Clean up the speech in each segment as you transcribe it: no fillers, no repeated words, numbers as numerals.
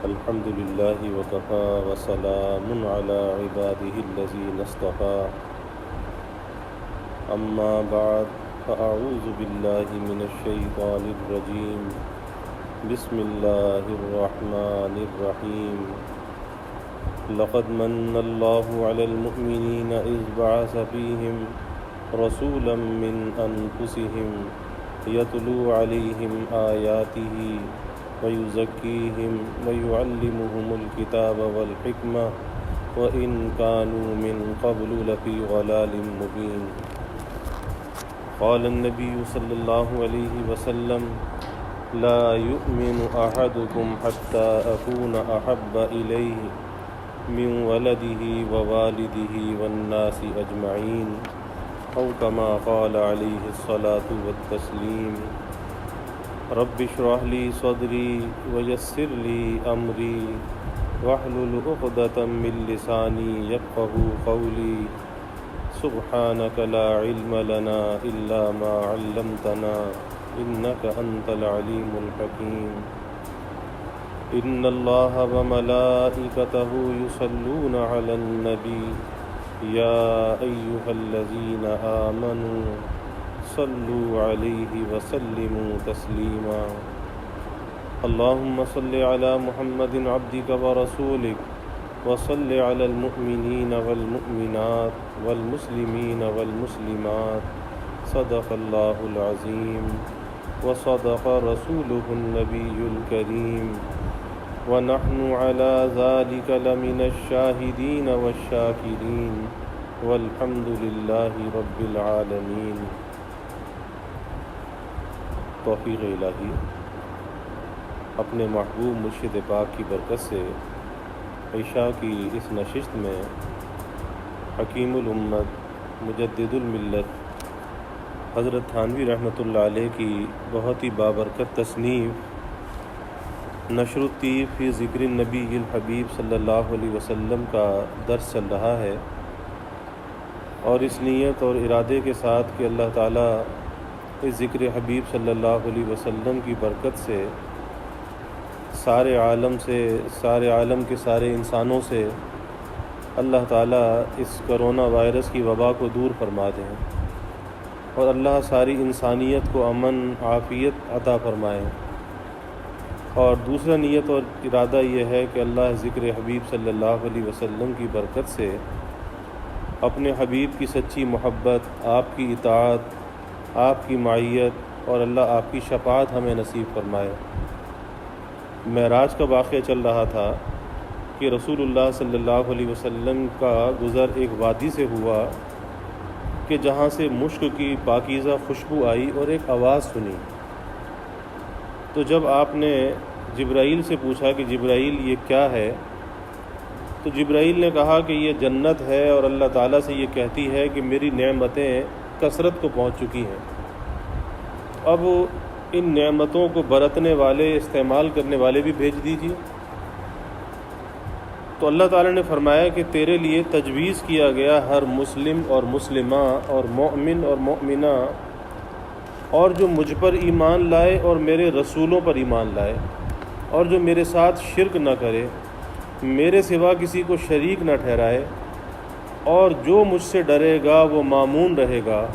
الحمد لله وكفى وسلام على عباده الذين اصطفى أما بعد فأعوذ بالله من الشيطان الرجيم بسم الله الرحمن الرحيم لقد من الله على المؤمنين إذ بعث فيهم رسولا من أنفسهم يتلو عليهم آياته ويزكيهم ويعلمهم الكتاب والحكمة وإن كانوا من قبل لفي ضلال مبين قال النبي صلى الله عليه وسلم لا يؤمن أحدكم حتى أكون أحب إليه من ولده ووالده والناس أجمعين أو كما قال عليه الصلاة والتسليم رب اشرح لي صدري ويسر لي أمري واحلل عقدة من لساني يفقهوا قولي سبحانك لا علم لنا إلا ما علمتنا إنك أنت العليم الحكيم إن الله وملائكته يصلون على النبي يا أيها الذين آمنوا صلوا عليه وسلموا تسليما اللهم صل على محمد عبدك ورسولك وصل على المؤمنين والمؤمنات والمسلمين والمسلمات صدق الله العظيم وصدق رسوله النبي الكريم ونحن على ذلك لمن الشاهدين والشاكرين والحمد لله رب العالمين۔ توفیق الہی اپنے محبوب مرشد پاک کی برکت سے عشاء کی اس نشست میں حکیم الامت مجدد الملت حضرت تھانوی رحمۃ اللہ علیہ کی بہت ہی بابرکت تصنیف نشر الطیب فی ذکر النبی الحبیب صلی اللہ علیہ وسلم کا درس چل رہا ہے، اور اس نیت اور ارادے کے ساتھ کہ اللہ تعالیٰ اس ذکر حبیب صلی اللہ علیہ وسلم کی برکت سے سارے عالم کے سارے انسانوں سے اللہ تعالیٰ اس کرونا وائرس کی وبا کو دور فرما دیں، اور اللہ ساری انسانیت کو امن عافیت عطا فرمائے۔ اور دوسرا نیت اور ارادہ یہ ہے کہ اللہ ذکر حبیب صلی اللہ علیہ وسلم کی برکت سے اپنے حبیب کی سچی محبت، آپ کی اطاعت، آپ کی معیت اور اللہ آپ کی شفاعت ہمیں نصیب فرمائے۔ معراج کا واقعہ چل رہا تھا کہ رسول اللہ صلی اللہ علیہ وسلم کا گزر ایک وادی سے ہوا کہ جہاں سے مشک کی پاکیزہ خوشبو آئی اور ایک آواز سنی۔ تو جب آپ نے جبرائیل سے پوچھا کہ جبرائیل یہ کیا ہے، تو جبرائیل نے کہا کہ یہ جنت ہے اور اللہ تعالیٰ سے یہ کہتی ہے کہ میری نعمتیں کثرت کو پہنچ چکی ہیں، اب ان نعمتوں کو برتنے والے، استعمال کرنے والے بھی بھیج دیجیے۔ تو اللہ تعالیٰ نے فرمایا کہ تیرے لیے تجویز کیا گیا ہر مسلم اور مسلمہ اور مومن اور مومنہ اور جو مجھ پر ایمان لائے اور میرے رسولوں پر ایمان لائے اور جو میرے ساتھ شرک نہ کرے، میرے سوا کسی کو شریک نہ ٹھہرائے، اور جو مجھ سے ڈرے گا وہ مامون رہے گا،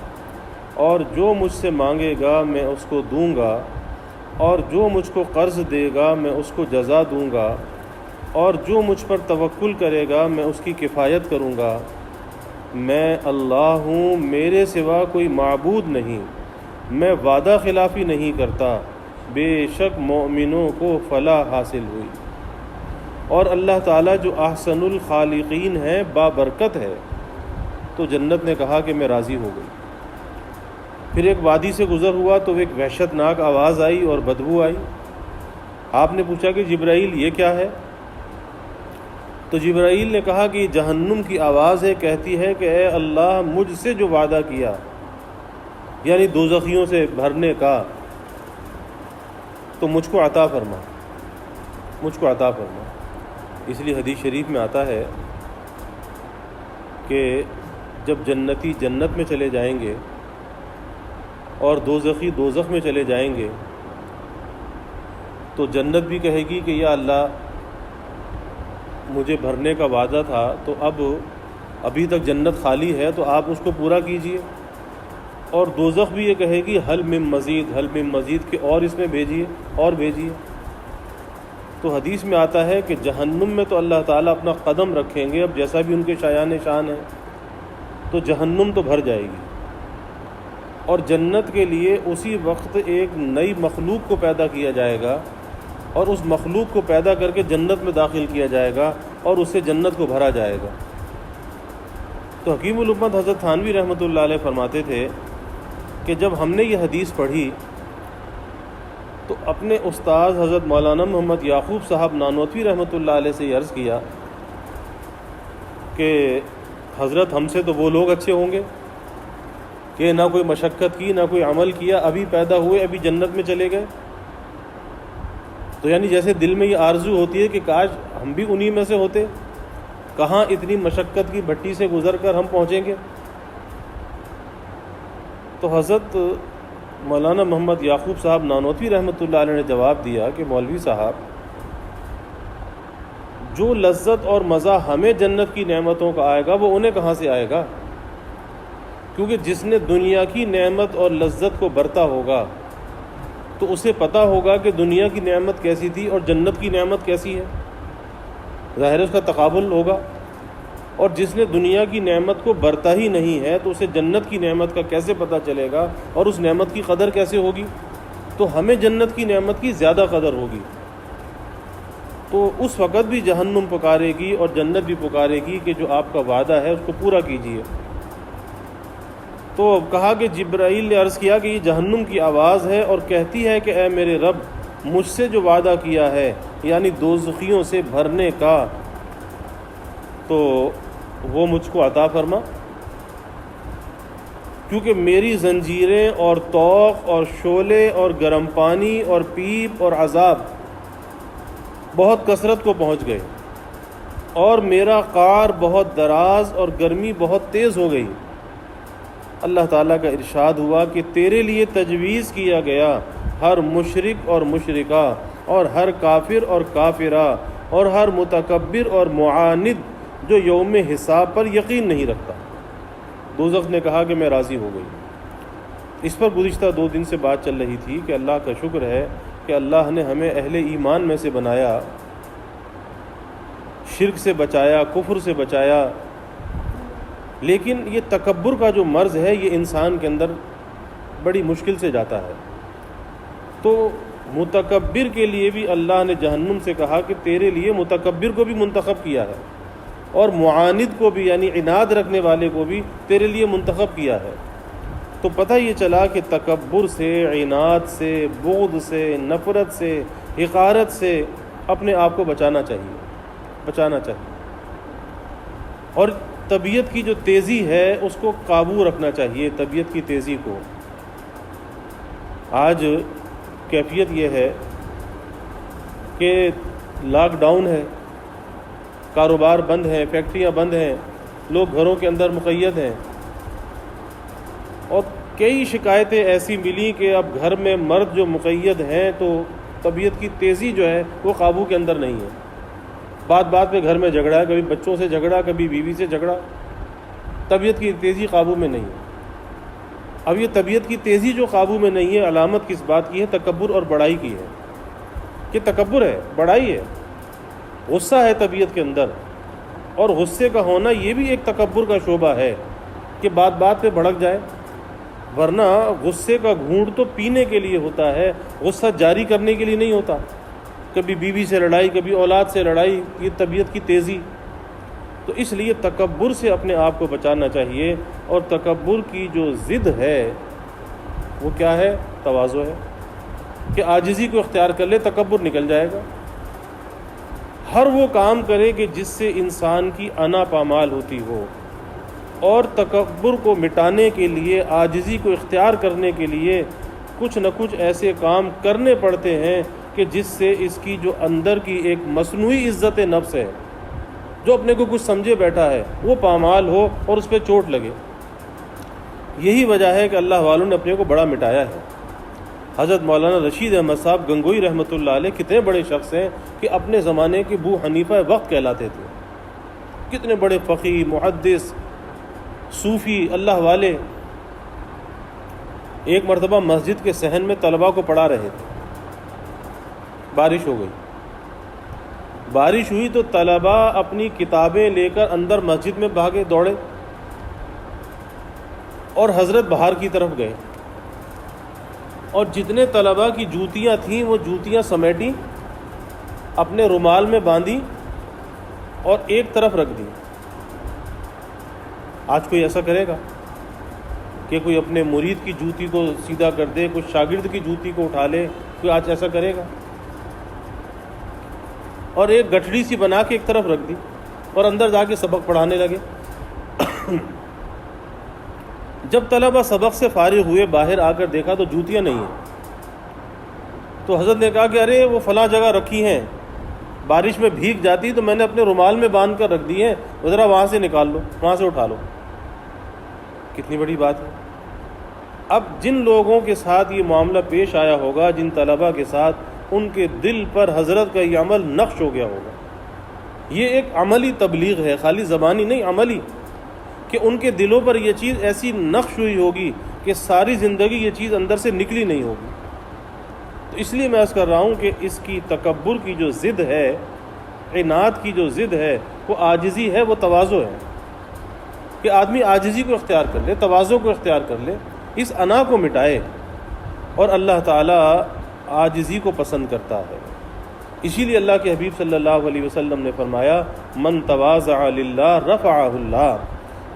اور جو مجھ سے مانگے گا میں اس کو دوں گا، اور جو مجھ کو قرض دے گا میں اس کو جزا دوں گا، اور جو مجھ پر توکل کرے گا میں اس کی کفایت کروں گا۔ میں اللہ ہوں، میرے سوا کوئی معبود نہیں، میں وعدہ خلافی نہیں کرتا، بے شک مومنوں کو فلاح حاصل ہوئی۔ اور اللہ تعالیٰ جو احسن الخالقین ہے، بابرکت ہے، تو جنت نے کہا کہ میں راضی ہو گئی۔ پھر ایک وادی سے گزر ہوا تو ایک وحشت ناک آواز آئی اور بدبو آئی۔ آپ نے پوچھا کہ جبرائیل یہ کیا ہے؟ تو جبرائیل نے کہا کہ یہ جہنم کی آواز ہے، کہتی ہے کہ اے اللہ، مجھ سے جو وعدہ کیا، یعنی دوزخیوں سے بھرنے کا، تو مجھ کو عطا فرما، مجھ کو عطا فرما۔ اس لیے حدیث شریف میں آتا ہے کہ جب جنتی جنت میں چلے جائیں گے اور دوزخی دوزخ میں چلے جائیں گے تو جنت بھی کہے گی کہ یا اللہ مجھے بھرنے کا وعدہ تھا تو ابھی تک جنت خالی ہے تو آپ اس کو پورا کیجئے، اور دوزخ بھی یہ کہے گی حل من مزید کہ اور اس میں بھیجیے اور بھیجیے۔ تو حدیث میں آتا ہے کہ جہنم میں تو اللہ تعالیٰ اپنا قدم رکھیں گے، اب جیسا بھی ان کے شایان شان ہے، تو جہنم تو بھر جائے گی، اور جنت کے لیے اسی وقت ایک نئی مخلوق کو پیدا کیا جائے گا، اور اس مخلوق کو پیدا کر کے جنت میں داخل کیا جائے گا، اور اس سے جنت کو بھرا جائے گا۔ تو حکیم الامت حضرت تھانوی رحمۃ اللہ علیہ فرماتے تھے کہ جب ہم نے یہ حدیث پڑھی تو اپنے استاذ حضرت مولانا محمد یعقوب صاحب نانوتوی رحمۃ اللہ علیہ سے یہ عرض کیا کہ حضرت ہم سے تو وہ لوگ اچھے ہوں گے کہ نہ کوئی مشقت کی نہ کوئی عمل کیا، ابھی پیدا ہوئے ابھی جنت میں چلے گئے۔ تو یعنی جیسے دل میں یہ آرزو ہوتی ہے کہ کاش ہم بھی انہی میں سے ہوتے، کہاں اتنی مشقت کی بھٹی سے گزر کر ہم پہنچیں گے۔ تو حضرت مولانا محمد یعقوب صاحب نانوتوی رحمۃ اللہ علیہ نے جواب دیا کہ مولوی صاحب، جو لذت اور مزہ ہمیں جنت کی نعمتوں کا آئے گا وہ انہیں کہاں سے آئے گا؟ کیونکہ جس نے دنیا کی نعمت اور لذت کو برتا ہوگا تو اسے پتہ ہوگا کہ دنیا کی نعمت کیسی تھی اور جنت کی نعمت کیسی ہے، ظاہر اس کا تقابل ہوگا۔ اور جس نے دنیا کی نعمت کو برتا ہی نہیں ہے تو اسے جنت کی نعمت کا کیسے پتہ چلے گا اور اس نعمت کی قدر کیسے ہوگی؟ تو ہمیں جنت کی نعمت کی زیادہ قدر ہوگی۔ تو اس وقت بھی جہنم پکارے گی اور جنت بھی پکارے گی کہ جو آپ کا وعدہ ہے اس کو پورا کیجیے۔ تو کہا کہ جبرائیل نے عرض کیا کہ یہ جہنم کی آواز ہے اور کہتی ہے کہ اے میرے رب، مجھ سے جو وعدہ کیا ہے یعنی دوزخیوں سے بھرنے کا، تو وہ مجھ کو عطا فرما، کیونکہ میری زنجیریں اور طوق اور شعلے اور گرم پانی اور پیپ اور عذاب بہت کثرت کو پہنچ گئے، اور میرا قعر بہت دراز اور گرمی بہت تیز ہو گئی۔ اللہ تعالیٰ کا ارشاد ہوا کہ تیرے لیے تجویز کیا گیا ہر مشرک اور مشرکہ اور ہر کافر اور کافرہ اور ہر متکبر اور معاند جو یوم حساب پر یقین نہیں رکھتا۔ دوزخ نے کہا کہ میں راضی ہو گئی۔ اس پر گزشتہ 2 دن سے بات چل رہی تھی کہ اللہ کا شکر ہے کہ اللہ نے ہمیں اہل ایمان میں سے بنایا، شرک سے بچایا، کفر سے بچایا، لیکن یہ تکبر کا جو مرض ہے یہ انسان کے اندر بڑی مشکل سے جاتا ہے۔ تو متکبر کے لیے بھی اللہ نے جہنم سے کہا کہ تیرے لیے متکبر کو بھی منتخب کیا ہے، اور معاند کو بھی یعنی عناد رکھنے والے کو بھی تیرے لیے منتخب کیا ہے۔ تو پتہ یہ چلا کہ تکبر سے، عناد سے، بغض سے، نفرت سے، حقارت سے اپنے آپ کو بچانا چاہیے، اور طبیعت کی جو تیزی ہے اس کو قابو رکھنا چاہیے، طبیعت کی تیزی کو۔ آج کیفیت یہ ہے کہ لاک ڈاؤن ہے، کاروبار بند ہیں، فیکٹریاں بند ہیں، لوگ گھروں کے اندر مقید ہیں، اور کئی شکایتیں ایسی ملی کہ اب گھر میں مرد جو مقید ہیں تو طبیعت کی تیزی جو ہے وہ قابو کے اندر نہیں ہے۔ بات پہ گھر میں جھگڑا ہے، کبھی بچوں سے جھگڑا، کبھی بیوی سے جھگڑا، طبیعت کی تیزی قابو میں نہیں ہے۔ اب یہ طبیعت کی تیزی جو قابو میں نہیں ہے، علامت کس بات کی ہے؟ تکبر اور بڑائی کی ہے، کہ تکبر ہے، بڑائی ہے، غصہ ہے طبیعت کے اندر، اور غصے کا ہونا یہ بھی ایک تکبر کا شعبہ ہے کہ بات پہ بھڑک جائے، ورنہ غصے کا گھونٹ تو پینے کے لیے ہوتا ہے، غصہ جاری کرنے کے لیے نہیں ہوتا۔ کبھی بیوی سے لڑائی، کبھی اولاد سے لڑائی، یہ طبیعت کی تیزی۔ تو اس لیے تکبر سے اپنے آپ کو بچانا چاہیے، اور تکبر کی جو ضد ہے وہ کیا ہے؟ تواضع ہے، کہ عاجزی کو اختیار کر لے، تکبر نکل جائے گا۔ ہر وہ کام کرے کہ جس سے انسان کی انا پامال ہوتی ہو، اور تکبر کو مٹانے کے لیے، عاجزی کو اختیار کرنے کے لیے کچھ نہ کچھ ایسے کام کرنے پڑتے ہیں کہ جس سے اس کی جو اندر کی ایک مصنوعی عزت نفس ہے، جو اپنے کو کچھ سمجھے بیٹھا ہے، وہ پامال ہو اور اس پہ چوٹ لگے۔ یہی وجہ ہے کہ اللہ والوں نے اپنے کو بڑا مٹایا ہے۔ حضرت مولانا رشید احمد صاحب گنگوئی رحمۃ اللہ علیہ کتنے بڑے شخص ہیں کہ اپنے زمانے کے ابو حنیفہ وقت کہلاتے تھے۔ کتنے بڑے فقیہ، محدث، صوفی، اللہ والے، ایک مرتبہ مسجد کے صحن میں طلباء کو پڑھا رہے تھے، بارش ہو گئی، بارش ہوئی تو طلباء اپنی کتابیں لے کر اندر مسجد میں بھاگے دوڑے اور حضرت باہر کی طرف گئے، اور جتنے طلباء کی جوتیاں تھیں وہ جوتیاں سمیٹی، اپنے رومال میں باندھی اور ایک طرف رکھ دی۔ آج کوئی ایسا کرے گا کہ کوئی اپنے مرید کی جوتی کو سیدھا کر دے، کوئی شاگرد کی جوتی کو اٹھا لے؟ کوئی آج ایسا کرے گا؟ اور ایک گٹھڑی سی بنا کے ایک طرف رکھ دی اور اندر جا کے سبق پڑھانے لگے۔ جب طلبہ سبق سے فارغ ہوئے، باہر آ کر دیکھا تو جوتیاں نہیں ہیں، تو حضرت نے کہا کہ ارے وہ فلاں جگہ رکھی ہیں، بارش میں بھیگ جاتی تو میں نے اپنے رومال میں باندھ کر رکھ دی ہیں، ذرا وہاں سے نکال لو، وہاں سے اٹھا لو۔ کتنی بڑی بات ہے۔ اب جن لوگوں کے ساتھ یہ معاملہ پیش آیا ہوگا، جن طلبہ کے ساتھ، ان کے دل پر حضرت کا یہ عمل نقش ہو گیا ہوگا۔ یہ ایک عملی تبلیغ ہے، خالی زبانی نہیں، عملی، کہ ان کے دلوں پر یہ چیز ایسی نقش ہوئی ہوگی کہ ساری زندگی یہ چیز اندر سے نکلی نہیں ہوگی۔ تو اس لیے میں عرض کر رہا ہوں کہ اس کی تکبر کی جو ضد ہے، عناد کی جو ضد ہے، وہ عاجزی ہے، وہ تواضع ہے، کہ آدمی عاجزی کو اختیار کر لے، تواضع کو اختیار کر لے، اس انا کو مٹائے، اور اللہ تعالیٰ عاجزی کو پسند کرتا ہے۔ اسی لیے اللہ کے حبیب صلی اللہ علیہ وسلم نے فرمایا من تواضع للہ رفعہ اللہ،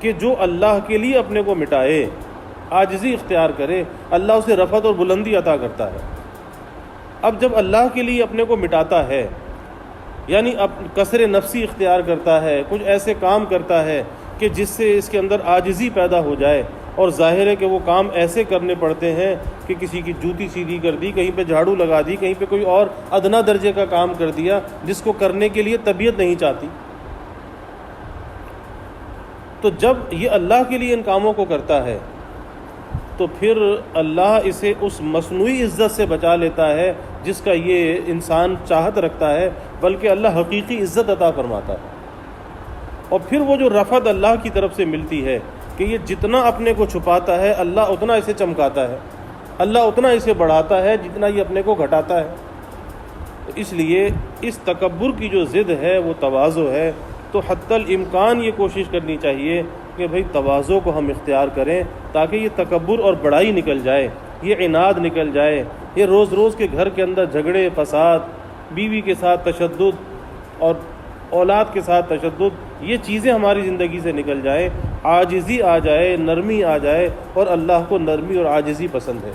کہ جو اللہ کے لیے اپنے کو مٹائے، عاجزی اختیار کرے، اللہ اسے رفعت اور بلندی عطا کرتا ہے۔ اب جب اللہ کے لیے اپنے کو مٹاتا ہے، یعنی کسر نفسی اختیار کرتا ہے، کچھ ایسے کام کرتا ہے کہ جس سے اس کے اندر عاجزی پیدا ہو جائے، اور ظاہر ہے کہ وہ کام ایسے کرنے پڑتے ہیں کہ کسی کی جوتی سیدھی کر دی، کہیں پہ جھاڑو لگا دی، کہیں پہ کوئی اور ادنا درجے کا کام کر دیا جس کو کرنے کے لیے طبیعت نہیں چاہتی۔ تو جب یہ اللہ کے لیے ان کاموں کو کرتا ہے تو پھر اللہ اسے اس مصنوعی عزت سے بچا لیتا ہے جس کا یہ انسان چاہت رکھتا ہے، بلکہ اللہ حقیقی عزت عطا فرماتا ہے۔ اور پھر وہ جو رفعت اللہ کی طرف سے ملتی ہے کہ یہ جتنا اپنے کو چھپاتا ہے اللہ اتنا اسے چمکاتا ہے، اللہ اتنا اسے بڑھاتا ہے جتنا یہ اپنے کو گھٹاتا ہے۔ تو اس لیے اس تکبر کی جو ضد ہے وہ تواضع ہے۔ تو حتی الامکان یہ کوشش کرنی چاہیے کہ بھئی تواضع کو ہم اختیار کریں، تاکہ یہ تکبر اور بڑائی نکل جائے، یہ عناد نکل جائے، یہ روز روز کے گھر کے اندر جھگڑے فساد، بیوی کے ساتھ تشدد اور اولاد کے ساتھ تشدد، یہ چیزیں ہماری زندگی سے نکل جائیں، عاجزی آ جائے، نرمی آ جائے، اور اللہ کو نرمی اور عاجزی پسند ہے۔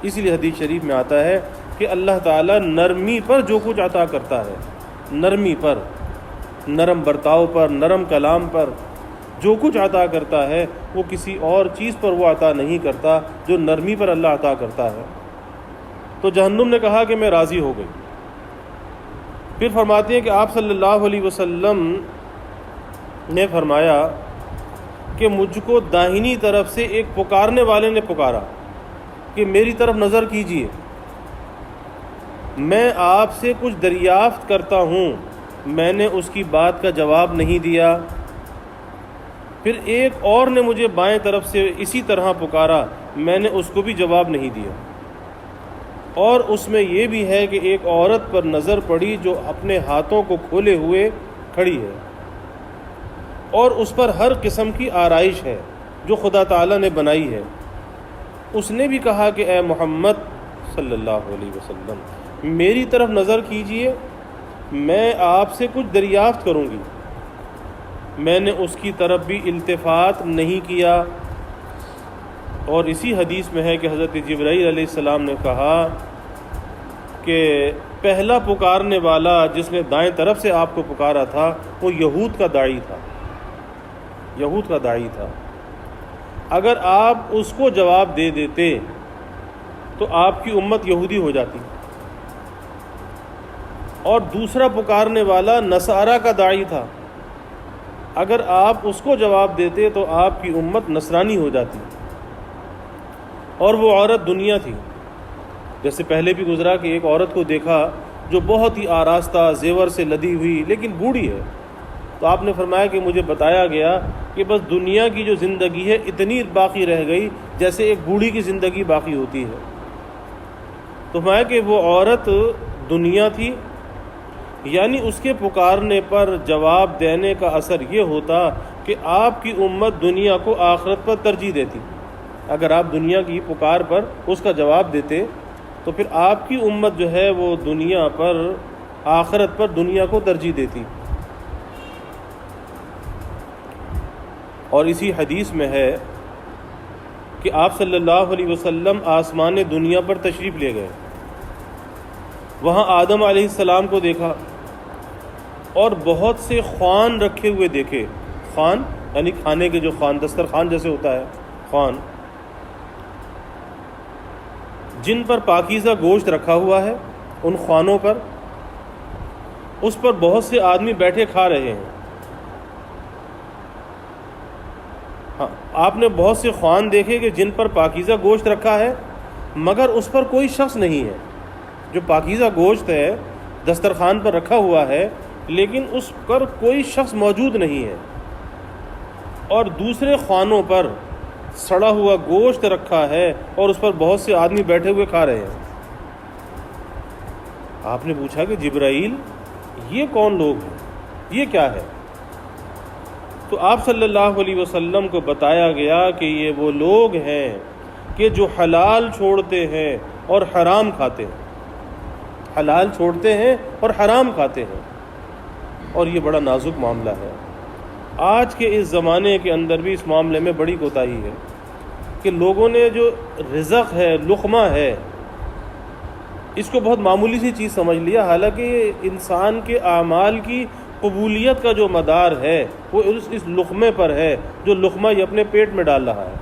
اسی لیے حدیث شریف میں آتا ہے کہ اللہ تعالیٰ نرمی پر جو کچھ عطا کرتا ہے، نرمی پر، نرم برتاؤ پر، نرم کلام پر جو کچھ عطا کرتا ہے وہ کسی اور چیز پر وہ عطا نہیں کرتا جو نرمی پر اللہ عطا کرتا ہے۔ تو جہنم نے کہا کہ میں راضی ہو گئی۔ پھر فرماتے ہیں کہ آپ صلی اللہ علیہ وسلم نے فرمایا کہ مجھ کو داہنی طرف سے ایک پکارنے والے نے پکارا کہ میری طرف نظر کیجیے، میں آپ سے کچھ دریافت کرتا ہوں۔ میں نے اس کی بات کا جواب نہیں دیا۔ پھر ایک اور نے مجھے بائیں طرف سے اسی طرح پکارا، میں نے اس کو بھی جواب نہیں دیا۔ اور اس میں یہ بھی ہے کہ ایک عورت پر نظر پڑی جو اپنے ہاتھوں کو کھولے ہوئے کھڑی ہے، اور اس پر ہر قسم کی آرائش ہے جو خدا تعالیٰ نے بنائی ہے۔ اس نے بھی کہا کہ اے محمد صلی اللہ علیہ وسلم میری طرف نظر کیجئے، میں آپ سے کچھ دریافت کروں گی۔ میں نے اس کی طرف بھی التفات نہیں کیا۔ اور اسی حدیث میں ہے کہ حضرت جبرائیل علیہ السلام نے کہا کہ پہلا پکارنے والا جس نے دائیں طرف سے آپ کو پکارا تھا وہ یہود کا داعی تھا، یہود کا داعی تھا۔ اگر آپ اس کو جواب دے دیتے تو آپ کی امت یہودی ہو جاتی، اور دوسرا پکارنے والا نصارہ کا داعی تھا، اگر آپ اس کو جواب دیتے تو آپ کی امت نصرانی ہو جاتی، اور وہ عورت دنیا تھی۔ جیسے پہلے بھی گزرا کہ ایک عورت کو دیکھا جو بہت ہی آراستہ، زیور سے لدی ہوئی، لیکن بوڑھی ہے، تو آپ نے فرمایا کہ مجھے بتایا گیا کہ بس دنیا کی جو زندگی ہے اتنی باقی رہ گئی جیسے ایک بوڑھی کی زندگی باقی ہوتی ہے۔ تو فرمایا کہ وہ عورت دنیا تھی، یعنی اس کے پکارنے پر جواب دینے کا اثر یہ ہوتا کہ آپ کی امت دنیا کو آخرت پر ترجیح دیتی۔ اگر آپ دنیا کی پکار پر اس کا جواب دیتے تو پھر آپ کی امت جو ہے وہ دنیا پر، آخرت پر دنیا کو ترجیح دیتی۔ اور اسی حدیث میں ہے کہ آپ صلی اللہ علیہ وسلم آسمان دنیا پر تشریف لے گئے، وہاں آدم علیہ السلام کو دیکھا اور بہت سے خوان رکھے ہوئے دیکھے۔ خوان یعنی کھانے کے جو خوان، دسترخوان جیسے ہوتا ہے خوان، جن پر پاکیزہ گوشت رکھا ہوا ہے، ان خوانوں پر، اس پر بہت سے آدمی بیٹھے کھا رہے ہیں۔ ہاں، آپ نے بہت سے خوان دیکھے کہ جن پر پاکیزہ گوشت رکھا ہے مگر اس پر کوئی شخص نہیں ہے۔ جو پاکیزہ گوشت ہے دسترخوان پر رکھا ہوا ہے لیکن اس پر کوئی شخص موجود نہیں ہے، اور دوسرے خوانوں پر سڑا ہوا گوشت رکھا ہے اور اس پر بہت سے آدمی بیٹھے ہوئے کھا رہے ہیں۔ آپ نے پوچھا کہ جبرائیل یہ کون لوگ ہیں، یہ کیا ہے؟ تو آپ صلی اللہ علیہ وسلم کو بتایا گیا کہ یہ وہ لوگ ہیں کہ جو حلال چھوڑتے ہیں اور حرام کھاتے ہیں، حلال چھوڑتے ہیں اور حرام کھاتے ہیں۔ اور یہ بڑا نازک معاملہ ہے۔ آج کے اس زمانے کے اندر بھی اس معاملے میں بڑی کوتاہی ہے کہ لوگوں نے جو رزق ہے، لقمہ ہے، اس کو بہت معمولی سی چیز سمجھ لیا، حالانکہ یہ انسان کے اعمال کی قبولیت کا جو مدار ہے وہ اس لقمے پر ہے جو لقمہ یہ اپنے پیٹ میں ڈال رہا ہے۔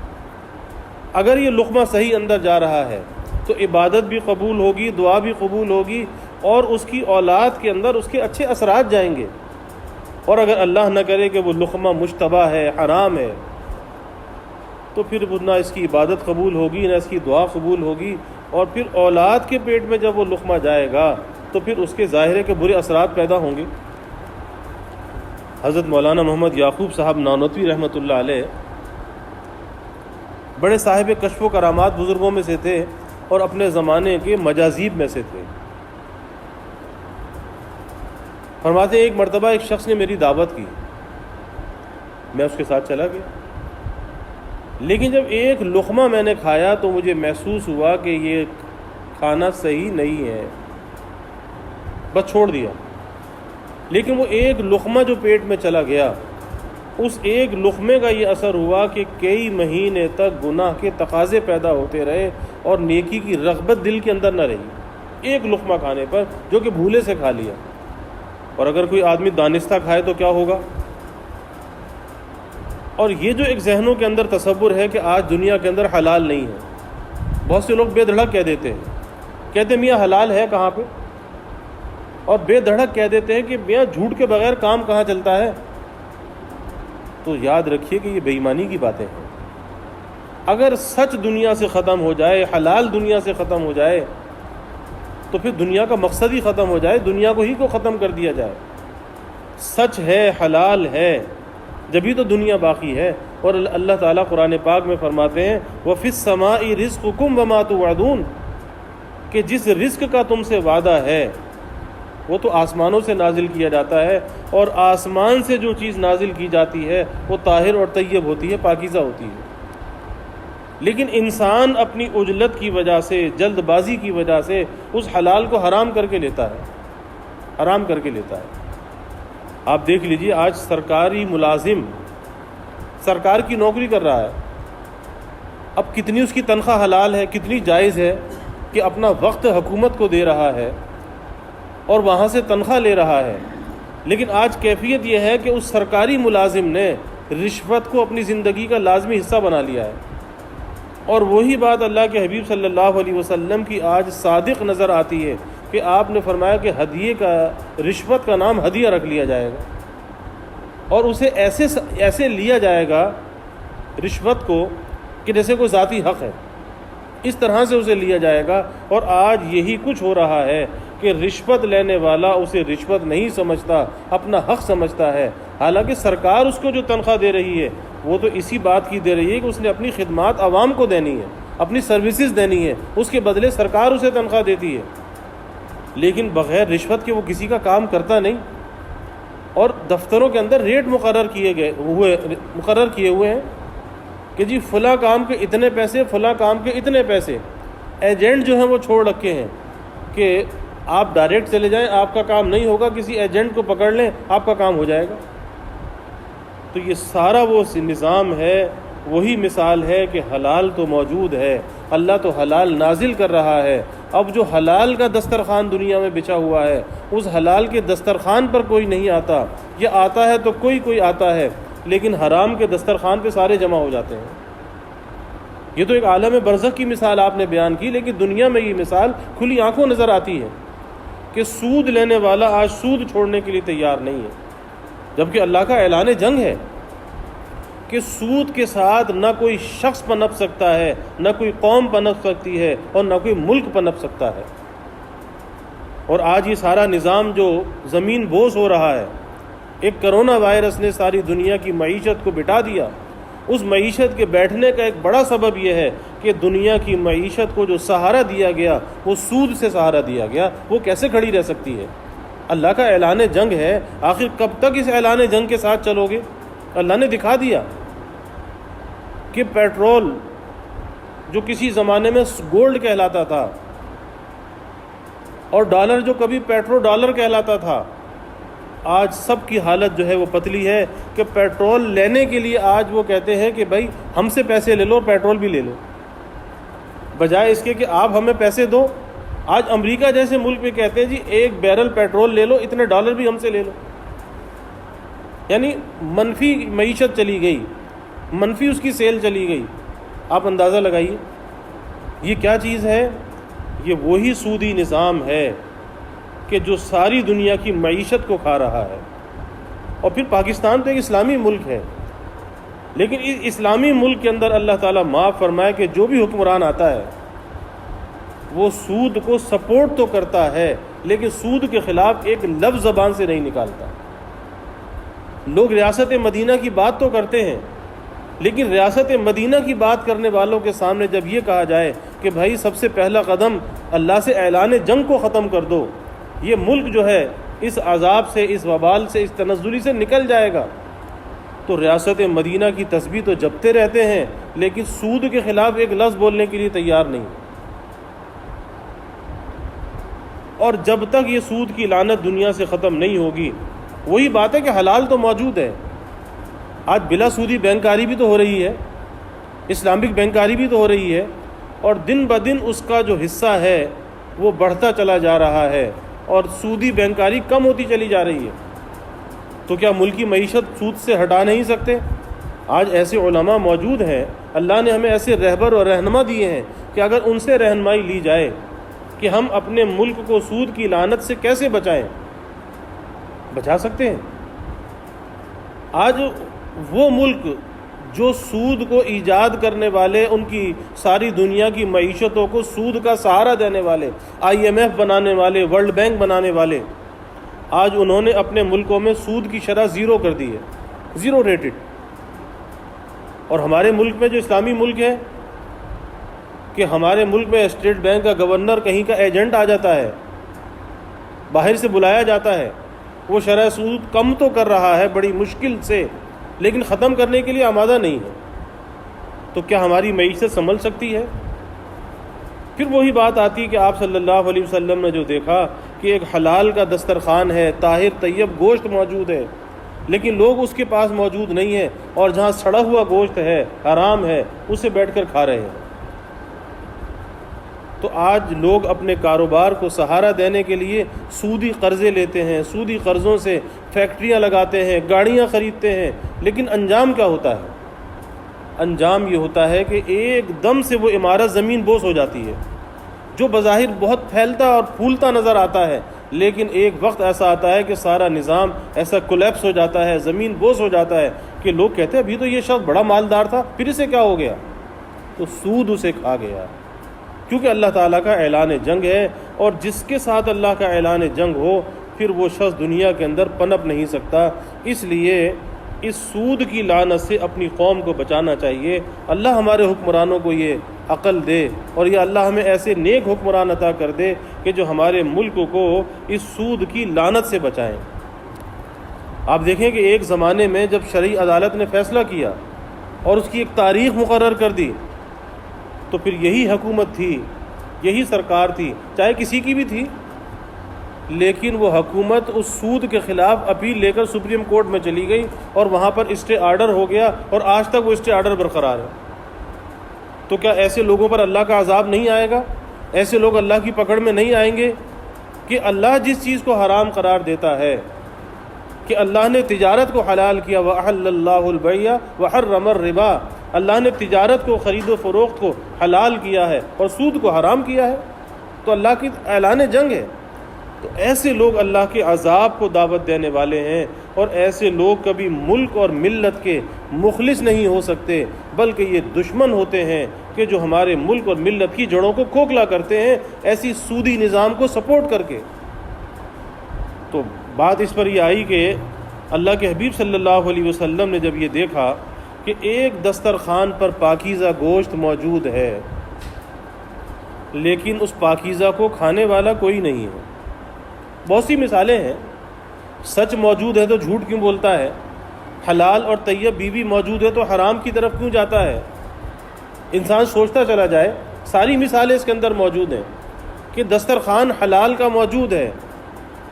اگر یہ لقمہ صحیح اندر جا رہا ہے تو عبادت بھی قبول ہوگی، دعا بھی قبول ہوگی، اور اس کی اولاد کے اندر اس کے اچھے اثرات جائیں گے۔ اور اگر اللہ نہ کرے کہ وہ لقمہ مشتبہ ہے، حرام ہے، تو پھر نہ اس کی عبادت قبول ہوگی نہ اس کی دعا قبول ہوگی، اور پھر اولاد کے پیٹ میں جب وہ لقمہ جائے گا تو پھر اس کے ظاہر کے برے اثرات پیدا ہوں گے۔ حضرت مولانا محمد یعقوب صاحب نانوتوی رحمۃ اللہ علیہ بڑے صاحب کشف و کرامات بزرگوں میں سے تھے اور اپنے زمانے کے مجاذیب میں سے تھے۔ فرماتے ہیں ایک مرتبہ ایک شخص نے میری دعوت کی، میں اس کے ساتھ چلا گیا، لیکن جب ایک لقمہ میں نے کھایا تو مجھے محسوس ہوا کہ یہ کھانا صحیح نہیں ہے، بس چھوڑ دیا۔ لیکن وہ ایک لقمہ جو پیٹ میں چلا گیا، اس ایک لقمے کا یہ اثر ہوا کہ کئی مہینے تک گناہ کے تقاضے پیدا ہوتے رہے اور نیکی کی رغبت دل کے اندر نہ رہی، ایک لقمہ کھانے پر جو کہ بھولے سے کھا لیا۔ اور اگر کوئی آدمی دانستہ کھائے تو کیا ہوگا؟ اور یہ جو ایک ذہنوں کے اندر تصور ہے کہ آج دنیا کے اندر حلال نہیں ہے، بہت سے لوگ بے دھڑک کہہ دیتے ہیں، کہتے ہیں میاں حلال ہے کہاں پہ، اور بے دھڑک کہہ دیتے ہیں کہ میاں جھوٹ کے بغیر کام کہاں چلتا ہے۔ تو یاد رکھیے کہ یہ بے ایمانی کی باتیں ہیں۔ اگر سچ دنیا سے ختم ہو جائے، حلال دنیا سے ختم ہو جائے، تو پھر دنیا کا مقصد ہی ختم ہو جائے، دنیا کو ہی کو ختم کر دیا جائے۔ سچ ہے، حلال ہے، جبھی تو دنیا باقی ہے۔ اور اللہ تعالیٰ قرآن پاک میں فرماتے ہیں وَفِي السَّمَاءِ رِزْقُكُمْ وَمَا تُوعَدُونَ، کہ جس رزق کا تم سے وعدہ ہے وہ تو آسمانوں سے نازل کیا جاتا ہے، اور آسمان سے جو چیز نازل کی جاتی ہے وہ طاہر اور طیب ہوتی ہے، پاکیزہ ہوتی ہے۔ لیکن انسان اپنی عجلت کی وجہ سے، جلد بازی کی وجہ سے اس حلال کو حرام کر کے لیتا ہے، حرام کر کے لیتا ہے۔ آپ دیکھ لیجئے آج سرکاری ملازم سرکار کی نوکری کر رہا ہے، اب کتنی اس کی تنخواہ حلال ہے، کتنی جائز ہے کہ اپنا وقت حکومت کو دے رہا ہے اور وہاں سے تنخواہ لے رہا ہے۔ لیکن آج کیفیت یہ ہے کہ اس سرکاری ملازم نے رشوت کو اپنی زندگی کا لازمی حصہ بنا لیا ہے، اور وہی بات اللہ کے حبیب صلی اللہ علیہ وسلم کی آج صادق نظر آتی ہے کہ آپ نے فرمایا کہ ہدیے کا، رشوت کا نام ہدیہ رکھ لیا جائے گا، اور اسے ایسے لیا جائے گا رشوت کو کہ جیسے کوئی ذاتی حق ہے، اس طرح سے اسے لیا جائے گا۔ اور آج یہی کچھ ہو رہا ہے کہ رشوت لینے والا اسے رشوت نہیں سمجھتا، اپنا حق سمجھتا ہے، حالانکہ سرکار اس کو جو تنخواہ دے رہی ہے وہ تو اسی بات کی دے رہی ہے کہ اس نے اپنی خدمات عوام کو دینی ہے، اپنی سروسز دینی ہے، اس کے بدلے سرکار اسے تنخواہ دیتی ہے، لیکن بغیر رشوت کے وہ کسی کا کام کرتا نہیں۔ اور دفتروں کے اندر ریٹ مقرر کیے ہوئے ہیں کہ جی فلاں کام کے اتنے پیسے، فلاں کام کے اتنے پیسے۔ ایجنٹ جو ہیں وہ چھوڑ رکھے ہیں کہ آپ ڈائریکٹ چلے جائیں، آپ کا کام نہیں ہوگا، کسی ایجنٹ کو پکڑ لیں، آپ کا کام ہو جائے گا۔ تو یہ سارا وہ نظام ہے، وہی مثال ہے کہ حلال تو موجود ہے، اللہ تو حلال نازل کر رہا ہے۔ اب جو حلال کا دسترخوان دنیا میں بچھا ہوا ہے، اس حلال کے دسترخوان پر کوئی نہیں آتا، یہ آتا ہے تو کوئی آتا ہے، لیکن حرام کے دسترخوان پہ سارے جمع ہو جاتے ہیں۔ یہ تو ایک عالم برزخ کی مثال آپ نے بیان کی، لیکن دنیا میں یہ مثال کھلی آنکھوں نظر آتی ہے کہ سود لینے والا آج سود چھوڑنے کے لیے تیار نہیں ہے، جبکہ اللہ کا اعلان جنگ ہے کہ سود کے ساتھ نہ کوئی شخص پنپ سکتا ہے، نہ کوئی قوم پنپ سکتی ہے، اور نہ کوئی ملک پنپ سکتا ہے۔ اور آج یہ سارا نظام جو زمین بوس ہو رہا ہے، ایک کرونا وائرس نے ساری دنیا کی معیشت کو بٹا دیا۔ اس معیشت کے بیٹھنے کا ایک بڑا سبب یہ ہے کہ دنیا کی معیشت کو جو سہارا دیا گیا وہ سود سے سہارا دیا گیا، وہ کیسے کھڑی رہ سکتی ہے؟ اللہ کا اعلان جنگ ہے، آخر کب تک اس اعلان جنگ کے ساتھ چلو گے؟ اللہ نے دکھا دیا کہ پیٹرول جو کسی زمانے میں گولڈ کہلاتا تھا، اور ڈالر جو کبھی پیٹرو ڈالر کہلاتا تھا، آج سب کی حالت جو ہے وہ پتلی ہے کہ پیٹرول لینے کے لیے آج وہ کہتے ہیں کہ بھائی ہم سے پیسے لے لو، پیٹرول بھی لے لو، بجائے اس کے کہ آپ ہمیں پیسے دو۔ آج امریکہ جیسے ملک میں کہتے ہیں جی ایک بیرل پیٹرول لے لو، اتنے ڈالر بھی ہم سے لے لو۔ یعنی منفی معیشت چلی گئی، منفی اس کی سیل چلی گئی۔ آپ اندازہ لگائیے یہ کیا چیز ہے؟ یہ وہی سودی نظام ہے کہ جو ساری دنیا کی معیشت کو کھا رہا ہے۔ اور پھر پاکستان تو ایک اسلامی ملک ہے، لیکن اس اسلامی ملک کے اندر اللہ تعالیٰ معاف فرمائے کہ جو بھی حکمران آتا ہے وہ سود کو سپورٹ تو کرتا ہے، لیکن سود کے خلاف ایک لفظ زبان سے نہیں نکالتا۔ لوگ ریاست مدینہ کی بات تو کرتے ہیں، لیکن ریاست مدینہ کی بات کرنے والوں کے سامنے جب یہ کہا جائے کہ بھائی سب سے پہلا قدم اللہ سے اعلان جنگ کو ختم کر دو، یہ ملک جو ہے اس عذاب سے، اس وبال سے، اس تنزلی سے نکل جائے گا، تو ریاست مدینہ کی تسبیح تو جپتے رہتے ہیں، لیکن سود کے خلاف ایک لفظ بولنے کے لیے تیار نہیں۔ اور جب تک یہ سود کی لعنت دنیا سے ختم نہیں ہوگی، وہی بات ہے کہ حلال تو موجود ہے۔ آج بلا سودی بینکاری بھی تو ہو رہی ہے، اسلامک بینکاری بھی تو ہو رہی ہے، اور دن بدن اس کا جو حصہ ہے وہ بڑھتا چلا جا رہا ہے، اور سودی بینکاری کم ہوتی چلی جا رہی ہے۔ تو کیا ملکی معیشت سود سے ہٹا نہیں سکتے؟ آج ایسے علماء موجود ہیں، اللہ نے ہمیں ایسے رہبر اور رہنما دیے ہیں کہ اگر ان سے رہنمائی لی جائے کہ ہم اپنے ملک کو سود کی لعنت سے کیسے بچائیں، بچا سکتے ہیں۔ آج وہ ملک جو سود کو ایجاد کرنے والے، ان کی ساری دنیا کی معیشتوں کو سود کا سہارا دینے والے، IMF بنانے والے، ورلڈ بینک بنانے والے، آج انہوں نے اپنے ملکوں میں سود کی شرح زیرو کر دی ہے، زیرو ریٹڈ۔ اور ہمارے ملک میں جو اسلامی ملک ہے کہ ہمارے ملک میں اسٹیٹ بینک کا گورنر کہیں کا ایجنٹ آ جاتا ہے، باہر سے بلایا جاتا ہے، وہ شرح سود کم تو کر رہا ہے بڑی مشکل سے، لیکن ختم کرنے کے لیے آمادہ نہیں ہے، تو کیا ہماری معیشت سنبھل سکتی ہے؟ پھر وہی بات آتی ہے کہ آپ صلی اللہ علیہ وسلم نے جو دیکھا کہ ایک حلال کا دسترخوان ہے، طاہر طیب گوشت موجود ہے، لیکن لوگ اس کے پاس موجود نہیں ہیں، اور جہاں سڑا ہوا گوشت ہے، حرام ہے، اسے بیٹھ کر کھا رہے ہیں۔ تو آج لوگ اپنے کاروبار کو سہارا دینے کے لیے سودی قرضے لیتے ہیں، سودی قرضوں سے فیکٹریاں لگاتے ہیں، گاڑیاں خریدتے ہیں، لیکن انجام کیا ہوتا ہے؟ انجام یہ ہوتا ہے کہ ایک دم سے وہ عمارت زمین بوس ہو جاتی ہے، جو بظاہر بہت پھیلتا اور پھولتا نظر آتا ہے، لیکن ایک وقت ایسا آتا ہے کہ سارا نظام ایسا کولیپس ہو جاتا ہے، زمین بوس ہو جاتا ہے کہ لوگ کہتے ہیں ابھی تو یہ شخص بڑا مالدار تھا، پھر اسے کیا ہو گیا؟ تو سود اسے کھا گیا۔ کیونکہ اللہ تعالیٰ کا اعلان جنگ ہے، اور جس کے ساتھ اللہ کا اعلان جنگ ہو پھر وہ شخص دنیا کے اندر پنپ نہیں سکتا۔ اس لیے اس سود کی لعنت سے اپنی قوم کو بچانا چاہیے۔ اللہ ہمارے حکمرانوں کو یہ عقل دے، اور یہ اللہ ہمیں ایسے نیک حکمران عطا کر دے کہ جو ہمارے ملک کو اس سود کی لعنت سے بچائیں۔ آپ دیکھیں کہ ایک زمانے میں جب شرعی عدالت نے فیصلہ کیا اور اس کی ایک تاریخ مقرر کر دی، تو پھر یہی حکومت تھی، یہی سرکار تھی، چاہے کسی کی بھی تھی، لیکن وہ حکومت اس سود کے خلاف اپیل لے کر سپریم کورٹ میں چلی گئی اور وہاں پر اسٹے آرڈر ہو گیا، اور آج تک وہ اسٹے آرڈر برقرار ہے۔ تو کیا ایسے لوگوں پر اللہ کا عذاب نہیں آئے گا؟ ایسے لوگ اللہ کی پکڑ میں نہیں آئیں گے؟ کہ اللہ جس چیز کو حرام قرار دیتا ہے، کہ اللہ نے تجارت کو حلال کیا، وَأَحَلَّ اللَّهُ الْبَيْعَ وَحَرَّمَ الرِّبَا، اللہ نے تجارت کو، خرید و فروخت کو حلال کیا ہے اور سود کو حرام کیا ہے، تو اللہ کی اعلان جنگ ہے۔ تو ایسے لوگ اللہ کے عذاب کو دعوت دینے والے ہیں، اور ایسے لوگ کبھی ملک اور ملت کے مخلص نہیں ہو سکتے، بلکہ یہ دشمن ہوتے ہیں کہ جو ہمارے ملک اور ملت کی جڑوں کو کھوکھلا کرتے ہیں ایسی سودی نظام کو سپورٹ کر کے۔ تو بات اس پر یہ آئی کہ اللہ کے حبیب صلی اللہ علیہ وسلم نے جب یہ دیکھا کہ ایک دسترخوان پر پاکیزہ گوشت موجود ہے، لیکن اس پاکیزہ کو کھانے والا کوئی نہیں ہے۔ بہت سی مثالیں ہیں، سچ موجود ہے تو جھوٹ کیوں بولتا ہے، حلال اور طیب بیوی موجود ہے تو حرام کی طرف کیوں جاتا ہے؟ انسان سوچتا چلا جائے، ساری مثالیں اس کے اندر موجود ہیں کہ دسترخوان حلال کا موجود ہے،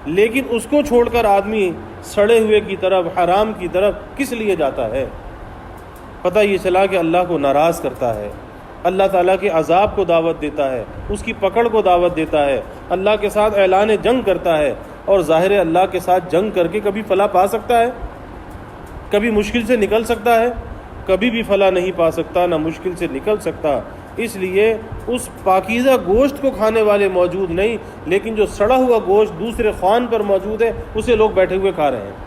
لیکن اس کو چھوڑ کر آدمی سڑے ہوئے کی طرف، حرام کی طرف کس لیے جاتا ہے؟ پتہ یہ چلا کہ اللہ کو ناراض کرتا ہے، اللہ تعالیٰ کے عذاب کو دعوت دیتا ہے، اس کی پکڑ کو دعوت دیتا ہے، اللہ کے ساتھ اعلان جنگ کرتا ہے۔ اور ظاہر اللہ کے ساتھ جنگ کر کے کبھی فلاح پا سکتا ہے؟ کبھی مشکل سے نکل سکتا ہے؟ کبھی بھی فلاح نہیں پا سکتا، نہ مشکل سے نکل سکتا۔ اس لیے اس پاکیزہ گوشت کو کھانے والے موجود نہیں، لیکن جو سڑا ہوا گوشت دوسرے خوان پر موجود ہے اسے لوگ بیٹھے ہوئے کھا رہے ہیں۔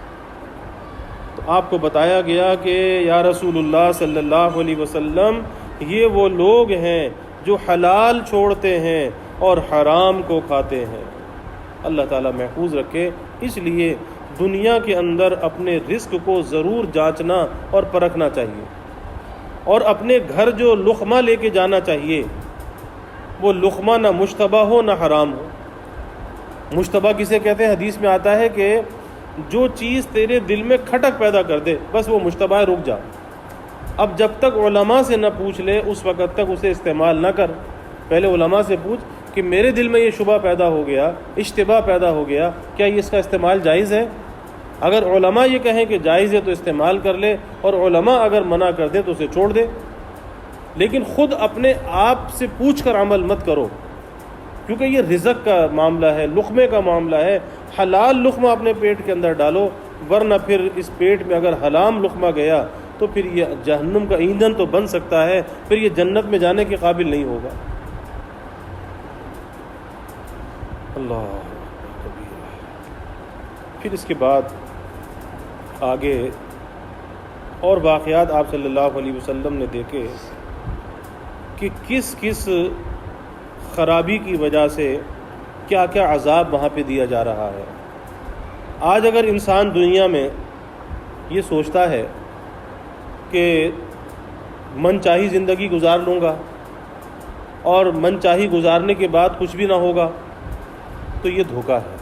تو آپ کو بتایا گیا کہ یا رسول اللہ صلی اللہ علیہ وسلم، یہ وہ لوگ ہیں جو حلال چھوڑتے ہیں اور حرام کو کھاتے ہیں۔ اللہ تعالیٰ محفوظ رکھے۔ اس لیے دنیا کے اندر اپنے رزق کو ضرور جانچنا اور پرکھنا چاہیے، اور اپنے گھر جو لقمہ لے کے جانا چاہیے وہ لقمہ نہ مشتبہ ہو نہ حرام ہو۔ مشتبہ کسے کہتے ہیں؟ حدیث میں آتا ہے کہ جو چیز تیرے دل میں کھٹک پیدا کر دے، بس وہ مشتبہ ہے، رک جا۔ اب جب تک علماء سے نہ پوچھ لے اس وقت تک اسے استعمال نہ کر۔ پہلے علماء سے پوچھ کہ میرے دل میں یہ شبہ پیدا ہو گیا، اشتباہ پیدا ہو گیا، کیا یہ اس کا استعمال جائز ہے؟ اگر علماء یہ کہیں کہ جائز ہے تو استعمال کر لے، اور علماء اگر منع کر دے تو اسے چھوڑ دے، لیکن خود اپنے آپ سے پوچھ کر عمل مت کرو، کیونکہ یہ رزق کا معاملہ ہے، لقمے کا معاملہ ہے۔ حلال لقمہ اپنے پیٹ کے اندر ڈالو، ورنہ پھر اس پیٹ میں اگر حرام لقمہ گیا تو پھر یہ جہنم کا ایندھن تو بن سکتا ہے، پھر یہ جنت میں جانے کے قابل نہیں ہوگا۔ اللہ پھر اس کے بعد آگے اور واقعات آپ صلی اللہ علیہ وسلم نے دیکھے کہ کس کس خرابی کی وجہ سے کیا کیا عذاب وہاں پہ دیا جا رہا ہے۔ آج اگر انسان دنیا میں یہ سوچتا ہے کہ من چاہی زندگی گزار لوں گا اور من چاہی گزارنے کے بعد کچھ بھی نہ ہوگا، تو یہ دھوکہ ہے۔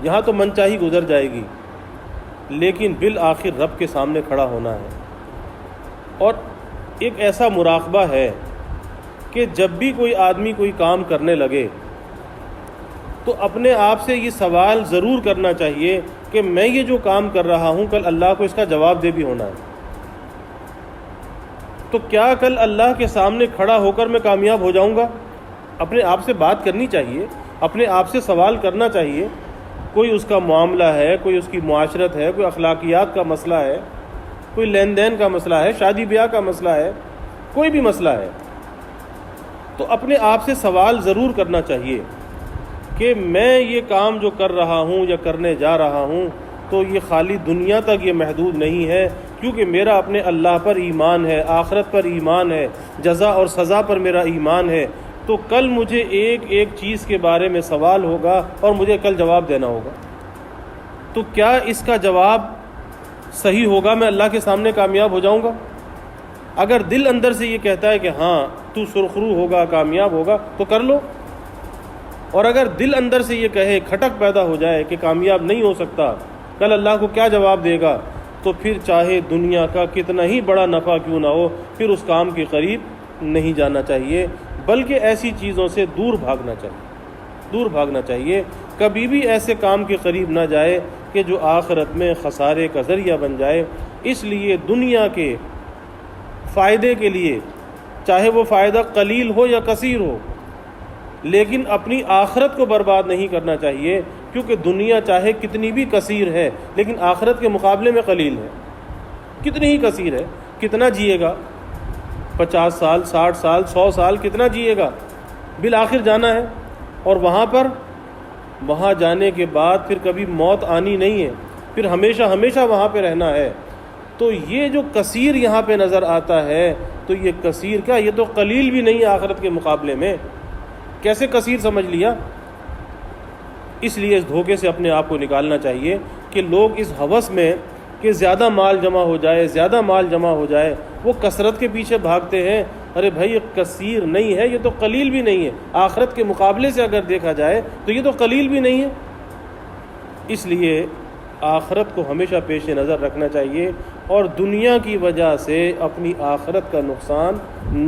یہاں تو من چاہی گزر جائے گی، لیکن بالآخر رب کے سامنے کھڑا ہونا ہے۔ اور ایک ایسا مراقبہ ہے کہ جب بھی کوئی آدمی کوئی کام کرنے لگے تو اپنے آپ سے یہ سوال ضرور کرنا چاہیے کہ میں یہ جو کام کر رہا ہوں کل اللہ کو اس کا جواب دہ بھی ہونا ہے۔ تو کیا کل اللہ کے سامنے کھڑا ہو کر میں کامیاب ہو جاؤں گا؟ اپنے آپ سے بات کرنی چاہیے، اپنے آپ سے سوال کرنا چاہیے۔ کوئی اس کا معاملہ ہے، کوئی اس کی معاشرت ہے، کوئی اخلاقیات کا مسئلہ ہے، کوئی لین دین کا مسئلہ ہے، شادی بیاہ کا مسئلہ ہے، کوئی بھی مسئلہ ہے، تو اپنے آپ سے سوال ضرور کرنا چاہیے کہ میں یہ کام جو کر رہا ہوں یا کرنے جا رہا ہوں تو یہ خالی دنیا تک یہ محدود نہیں ہے، کیونکہ میرا اپنے اللہ پر ایمان ہے، آخرت پر ایمان ہے، جزا اور سزا پر میرا ایمان ہے۔ تو کل مجھے ایک ایک چیز کے بارے میں سوال ہوگا اور مجھے کل جواب دینا ہوگا. تو کیا اس کا جواب صحیح ہوگا؟ میں اللہ کے سامنے کامیاب ہو جاؤں گا؟ اگر دل اندر سے یہ کہتا ہے کہ ہاں تو سرخرو ہوگا، کامیاب ہوگا، تو کر لو. اور اگر دل اندر سے یہ کہے، کھٹک پیدا ہو جائے کہ کامیاب نہیں ہو سکتا، کل اللہ کو کیا جواب دے گا، تو پھر چاہے دنیا کا کتنا ہی بڑا نفع کیوں نہ ہو، پھر اس کام کے قریب نہیں جانا چاہیے، بلکہ ایسی چیزوں سے دور بھاگنا چاہیے. کبھی بھی ایسے کام کے قریب نہ جائے کہ جو آخرت میں خسارے کا ذریعہ بن جائے. اس لیے دنیا کے فائدے کے لیے، چاہے وہ فائدہ قلیل ہو یا کثیر ہو، لیکن اپنی آخرت کو برباد نہیں کرنا چاہیے، کیونکہ دنیا چاہے کتنی بھی کثیر ہے لیکن آخرت کے مقابلے میں قلیل ہے. کتنی ہی کثیر ہے، کتنا جیے گا؟ 50 سال، 60 سال، 100 سال، کتنا جیے گا؟ بالآخر جانا ہے، اور وہاں جانے کے بعد پھر کبھی موت آنی نہیں ہے، پھر ہمیشہ وہاں پہ رہنا ہے. تو یہ جو کثیر یہاں پہ نظر آتا ہے، تو یہ کثیر کیا، یہ تو قلیل بھی نہیں ہے آخرت کے مقابلے میں. کیسے کثیر سمجھ لیا؟ اس لیے اس دھوکے سے اپنے آپ کو نکالنا چاہیے کہ لوگ اس ہوس میں کہ زیادہ مال جمع ہو جائے وہ کثرت کے پیچھے بھاگتے ہیں. ارے بھائی، یہ کثیر نہیں ہے، یہ تو قلیل بھی نہیں ہے. آخرت کے مقابلے سے اگر دیکھا جائے تو یہ تو قلیل بھی نہیں ہے. اس لیے آخرت کو ہمیشہ پیش نظر رکھنا چاہیے اور دنیا کی وجہ سے اپنی آخرت کا نقصان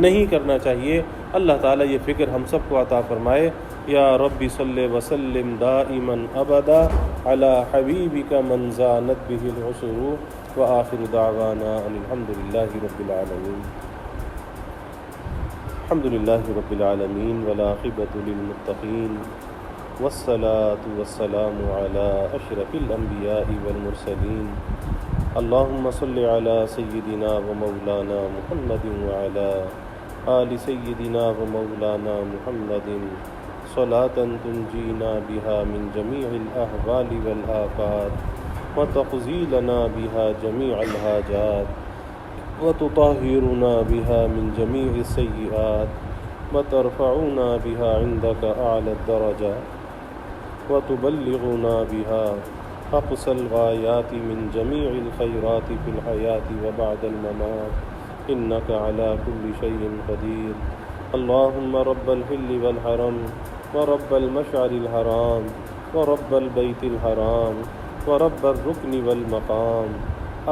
نہیں کرنا چاہیے. اللہ تعالیٰ یہ فکر ہم سب کو عطا فرمائے. یا ربی صلی وسلم دائما ابدا علی حبیبک من زانت بہ العصر وآخر دعوانا ان الحمد للہ رب العالمین. الحمد للہ رب العالمین والعاقبۃ للمتقین والصلاة والسلام علی اشرف الانبیاء والمرسلین. اللہم صل علی سیدنا و مولانا محمد وعلی آل سیدنا و مولانا محمد صلاة تنجینا بها من جمیع الاحوال والآفات وتقضی لنا بها جمیع الحاجات وتطہرنا بها من جمیع السیئات وترفعنا بها عندك اعلی الدرجات وتبلغنا بها اقصى الغایات من جمیع الخیرات فی الحیاة وبعد الممات انك على كل شيء قدیر. اللهم رب الحل والحرم ورب المشعر الحرام ورب البيت الحرام ورب الركن والمقام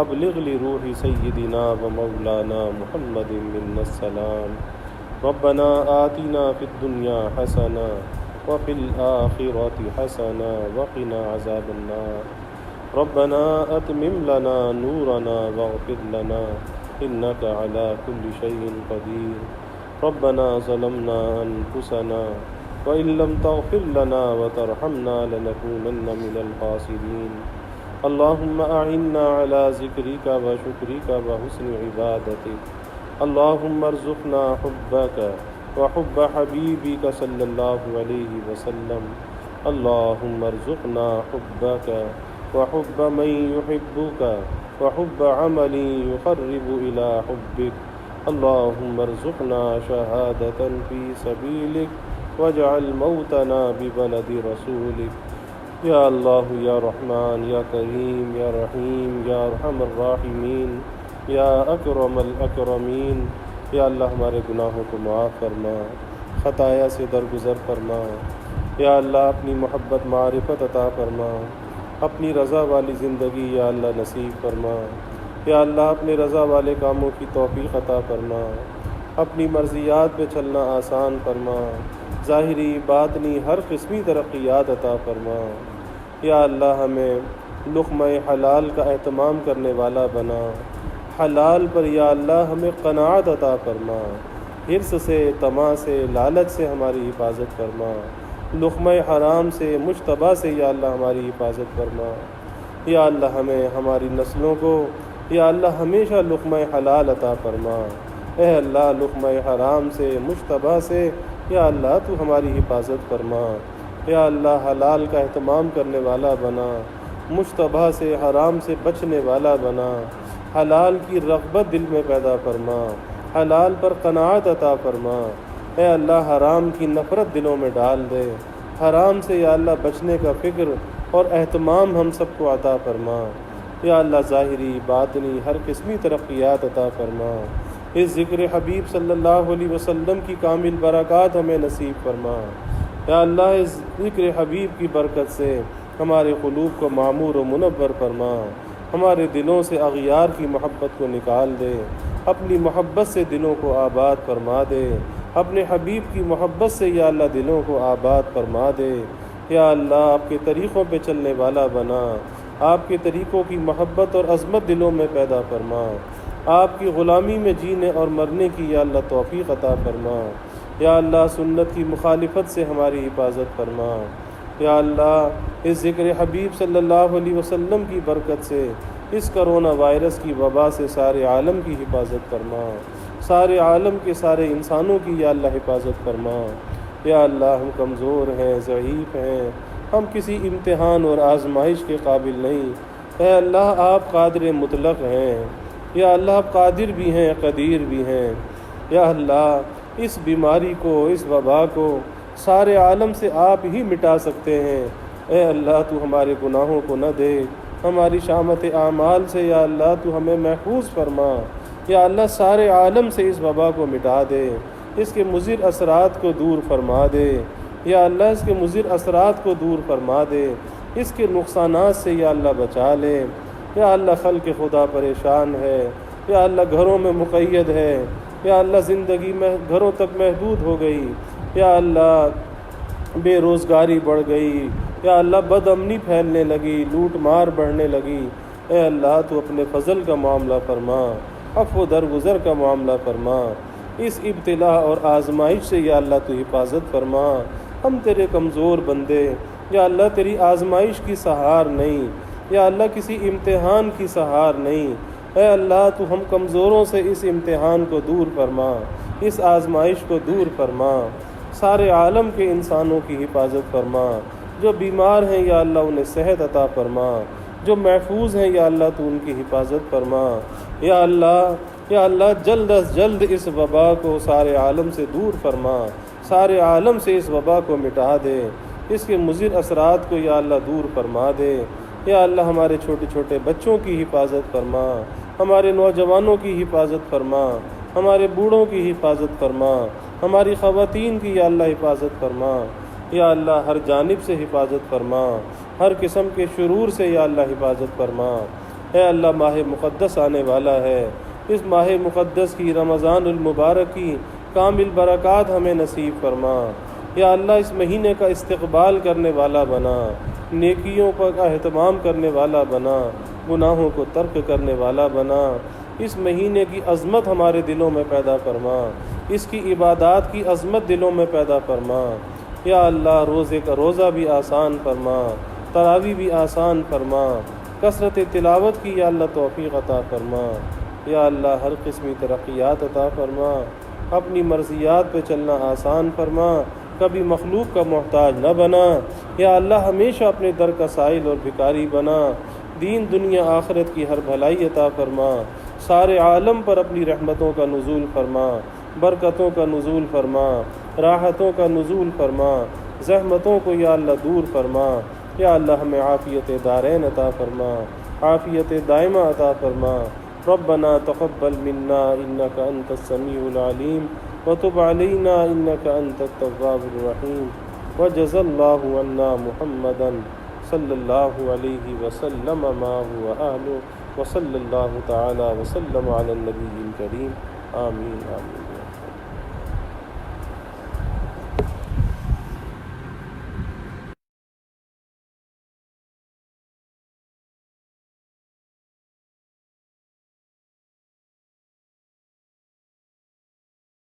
ابلغ لروح سيدنا ومولانا محمد منا السلام. ربنا آتنا في الدنيا حسنة وفي الآخرة حسنة وقنا عذاب النار. ربنا أتمم لنا نورنا واغفر لنا إنك على كل شيء قدير. ربنا ظلمنا أنفسنا وإن لم تغفر لنا وترحمنا لنكونن من الخاسرين. اللهم أعنا على ذكرك وشكرك وحسن عبادتك. اللهم ارزقنا حبك وحب حبيبك صلى الله عليه وسلم. اللهم ارزقنا حبك وحب من يحبك وحب عمل يقرب إلى حبك. اللهم ارزقنا شهادة في سبيلك واجعل موتنا ببلد رسولك. یا اللہ یا رحمان یا کریم یا رحیم یا ارحم الراحمین یا اکرم الاکرمین. یا اللہ ہمارے گناہوں کو معاف فرما، خطایا سے درگزر فرما. یا اللہ اپنی محبت معرفت عطا فرما، اپنی رضا والی زندگی یا اللہ نصیب فرما. یا اللہ اپنے رضا والے کاموں کی توفیق عطا فرما، اپنی مرضیات پہ چلنا آسان فرما، ظاہری باطنی ہر قسمی ترقیات عطا فرما. یا اللہ ہمیں لقمہ حلال کا اہتمام کرنے والا بنا. حلال پر یا اللہ ہمیں قناعت عطا فرما. حرص سے، طمع سے، لالچ سے ہماری حفاظت فرما. لقمہ حرام سے، مشتبہ سے یا اللہ ہماری حفاظت فرما. یا اللہ ہمیں، ہماری نسلوں کو یا اللہ ہمیشہ لقمہ حلال عطا فرما. اے اللہ لقمہ حرام سے، مشتبہ سے یا اللہ تو ہماری حفاظت فرما. یا اللہ حلال کا اہتمام کرنے والا بنا، مشتبہ سے، حرام سے بچنے والا بنا. حلال کی رغبت دل میں پیدا فرما، حلال پر قناعت عطا فرما. اے اللہ حرام کی نفرت دلوں میں ڈال دے، حرام سے یا اللہ بچنے کا فکر اور اہتمام ہم سب کو عطا فرما۔ یا اللہ ظاہری باطنی ہر قسمی ترقیات عطا فرما۔ اس ذکر حبیب صلی اللہ علیہ وسلم کی کامل برکات ہمیں نصیب فرما۔ یا اللہ اس ذکر حبیب کی برکت سے ہمارے قلوب کو معمور و منور فرما، ہمارے دلوں سے اغیار کی محبت کو نکال دے، اپنی محبت سے دلوں کو آباد فرما دے، اپنے حبیب کی محبت سے یا اللہ دلوں کو آباد فرما دے۔ یا اللہ آپ کے طریقوں پہ چلنے والا بنا، آپ کے طریقوں کی محبت اور عظمت دلوں میں پیدا فرما، آپ کی غلامی میں جینے اور مرنے کی یا اللہ توفیق عطا فرما۔ یا اللہ سنت کی مخالفت سے ہماری حفاظت فرما۔ یا اللہ اس ذکر حبیب صلی اللہ علیہ وسلم کی برکت سے اس کرونا وائرس کی وبا سے سارے عالم کی حفاظت فرما، سارے عالم کے سارے انسانوں کی یا اللہ حفاظت فرما۔ یا اللہ ہم کمزور ہیں، ضعیف ہیں، ہم کسی امتحان اور آزمائش کے قابل نہیں۔ اے اللہ آپ قادر مطلق ہیں، یا اللہ آپ قادر بھی ہیں، قدیر بھی ہیں۔ یا اللہ اس بیماری کو، اس وبا کو سارے عالم سے آپ ہی مٹا سکتے ہیں۔ اے اللہ تو ہمارے گناہوں کو نہ دے، ہماری شامت اعمال سے یا اللہ تو ہمیں محفوظ فرما۔ یا اللہ سارے عالم سے اس وبا کو مٹا دے، اس کے مضر اثرات کو دور فرما دے۔ یا اللہ اس کے مضر اثرات کو دور فرما دے، اس کے نقصانات سے یا اللہ بچا لے۔ یا اللہ خلق خدا پریشان ہے، یا اللہ گھروں میں مقید ہے، یا اللہ زندگی میں گھروں تک محدود ہو گئی، یا اللہ بے روزگاری بڑھ گئی، یا اللہ بد امنی پھیلنے لگی، لوٹ مار بڑھنے لگی۔ اے اللہ تو اپنے فضل کا معاملہ فرما، عفو درگزر کا معاملہ فرما۔ اس ابتلا اور آزمائش سے یا اللہ تو حفاظت فرما۔ ہم تیرے کمزور بندے، یا اللہ تیری آزمائش کی سہار نہیں، یا اللہ کسی امتحان کی سہار نہیں۔ اے اللہ تو ہم کمزوروں سے اس امتحان کو دور فرما، اس آزمائش کو دور فرما۔ سارے عالم کے انسانوں کی حفاظت فرما، جو بیمار ہیں یا اللہ انہیں صحت عطا فرما، جو محفوظ ہیں یا اللہ تو ان کی حفاظت فرما۔ یا اللہ جلد از جلد اس وبا کو سارے عالم سے دور فرما، سارے عالم سے اس وبا کو مٹا دے، اس کے مضر اثرات کو یا اللہ دور فرما دے۔ یا اللہ ہمارے چھوٹے چھوٹے بچوں کی حفاظت فرما، ہمارے نوجوانوں کی حفاظت فرما، ہمارے بوڑھوں کی حفاظت فرما، ہماری خواتین کی یا اللہ حفاظت فرما۔ یا اللہ ہر جانب سے حفاظت فرما، ہر قسم کے شرور سے یا اللہ حفاظت فرما۔ اے اللہ ماہ مقدس آنے والا ہے، اس ماہ مقدس کی رمضان المبارک کی کامل برکات ہمیں نصیب فرما۔ یا اللہ اس مہینے کا استقبال کرنے والا بنا، نیکیوں کا اہتمام کرنے والا بنا، گناہوں کو ترک کرنے والا بنا۔ اس مہینے کی عظمت ہمارے دلوں میں پیدا فرما، اس کی عبادات کی عظمت دلوں میں پیدا فرما۔ یا اللہ روزے کا روزہ بھی آسان فرما، تراویح بھی آسان فرما، کثرت تلاوت کی یا اللہ توفیق عطا فرما۔ یا اللہ ہر قسمی ترقیات عطا فرما، اپنی مرضیات پہ چلنا آسان فرما، کبھی مخلوق کا محتاج نہ بنا۔ یا اللہ ہمیشہ اپنے در کا سائل اور بھکاری بنا، دین دنیا آخرت کی ہر بھلائی عطا فرما، سارے عالم پر اپنی رحمتوں کا نزول فرما، برکتوں کا نزول فرما، راحتوں کا نزول فرما، زحمتوں کو یا اللہ دور فرما۔ یا اللہ ہمیں عافیت دارین عطا فرما، عافیت دائمہ عطا فرما۔ ربنا تقبل منا انك انت السميع العليم وتب علينا انك انت التواب الرحيم وجزى الله عنا محمدا صلى الله عليه وسلم ما هو اهله وصلى الله تعالى وسلم على النبي الكريم آمين آمين۔